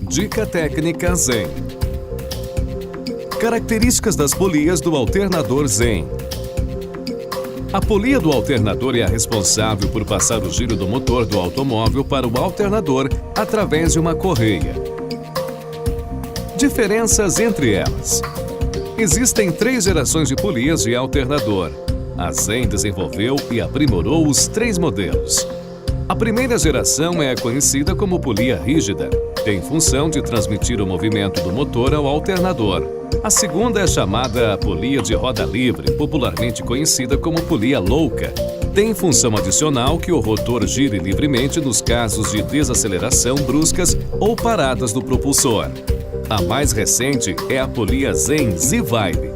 Dica técnica Zen. Características das polias do alternador Zen. A polia do alternador é a responsável por passar o giro do motor do automóvel para o alternador através de uma correia. Diferenças entre elas. Existem 3 gerações de polias de alternador. A Zen desenvolveu e aprimorou os 3 modelos. A primeira geração é conhecida como polia rígida. Tem função de transmitir o movimento do motor ao alternador. A segunda é chamada polia de roda livre, popularmente conhecida como polia louca. Tem função adicional que o rotor gire livremente nos casos de desaceleração bruscas ou paradas do propulsor. A mais recente é a polia Zen Z-Vibe,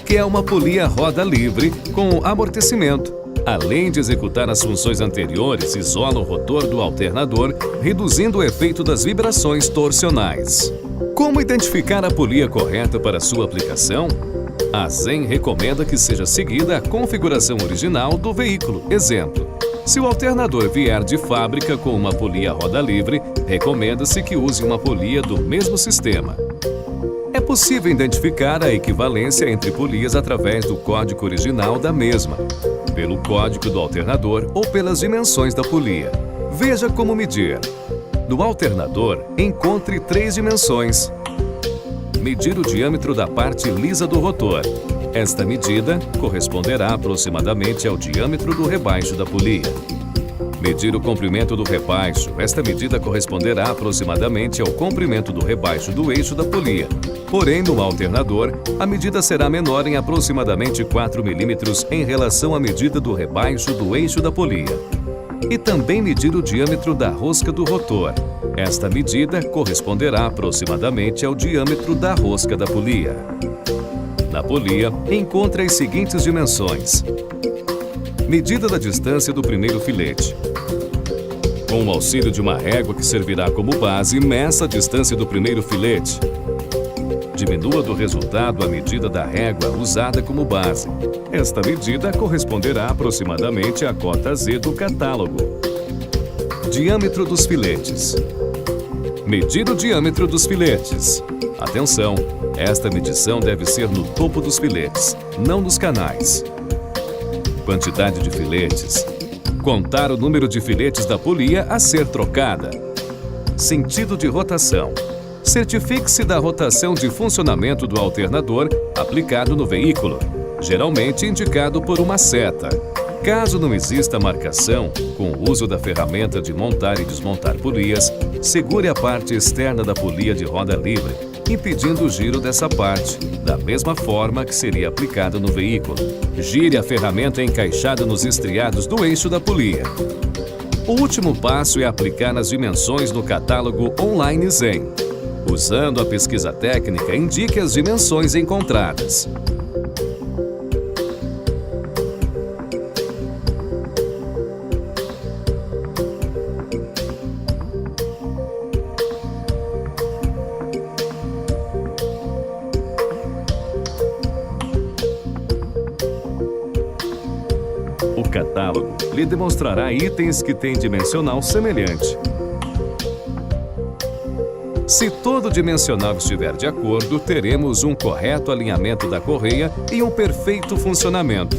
que é uma polia roda livre com amortecimento. Além de executar as funções anteriores, isola o rotor do alternador, reduzindo o efeito das vibrações torsionais. Como identificar a polia correta para sua aplicação? A Zen recomenda que seja seguida a configuração original do veículo. Exemplo: se o alternador vier de fábrica com uma polia roda livre, recomenda-se que use uma polia do mesmo sistema. É possível identificar a equivalência entre polias através do código original da mesma, pelo código do alternador ou pelas dimensões da polia. Veja como medir. No alternador, encontre 3 dimensões. Medir o diâmetro da parte lisa do rotor. Esta medida corresponderá aproximadamente ao diâmetro do rebaixo da polia. Medir o comprimento do rebaixo. Esta medida corresponderá aproximadamente ao comprimento do rebaixo do eixo da polia. Porém, no alternador, a medida será menor em aproximadamente 4 mm em relação à medida do rebaixo do eixo da polia. E também medir o diâmetro da rosca do rotor. Esta medida corresponderá aproximadamente ao diâmetro da rosca da polia. Na polia, encontre as seguintes dimensões. Medida da distância do primeiro filete. Com o auxílio de uma régua que servirá como base, meça a distância do primeiro filete. Diminua do resultado a medida da régua usada como base. Esta medida corresponderá aproximadamente à cota Z do catálogo. Diâmetro dos filetes. Medir o diâmetro dos filetes. Atenção! Esta medição deve ser no topo dos filetes, não nos canais. Quantidade de filetes. Contar o número de filetes da polia a ser trocada. Sentido de rotação. Certifique-se da rotação de funcionamento do alternador aplicado no veículo, geralmente indicado por uma seta. Caso não exista marcação, com o uso da ferramenta de montar e desmontar polias, segure a parte externa da polia de roda livre, impedindo o giro dessa parte, da mesma forma que seria aplicada no veículo. Gire a ferramenta encaixada nos estriados do eixo da polia. O último passo é aplicar as dimensões no catálogo online Zen. Usando a pesquisa técnica, indique as dimensões encontradas. O catálogo lhe demonstrará itens que têm dimensional semelhante. Se todo dimensional estiver de acordo, teremos um correto alinhamento da correia e um perfeito funcionamento.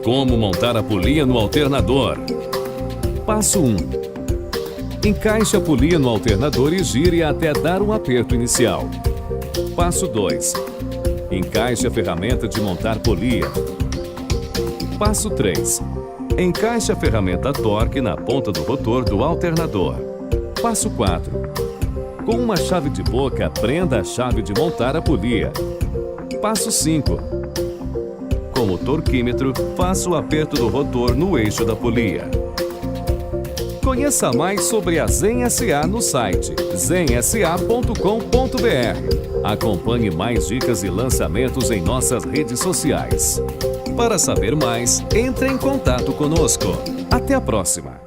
Como montar a polia no alternador? Passo 1. Encaixe a polia no alternador e gire até dar um aperto inicial. Passo 2. Encaixe a ferramenta de montar polia. Passo 3. Encaixe a ferramenta torque na ponta do rotor do alternador. Passo 4. Com uma chave de boca, prenda a chave de montar a polia. Passo 5. Com o torquímetro, faça o aperto do rotor no eixo da polia. Conheça mais sobre a Zen SA no site zensa.com.br. Acompanhe mais dicas e lançamentos em nossas redes sociais. Para saber mais, entre em contato conosco. Até a próxima!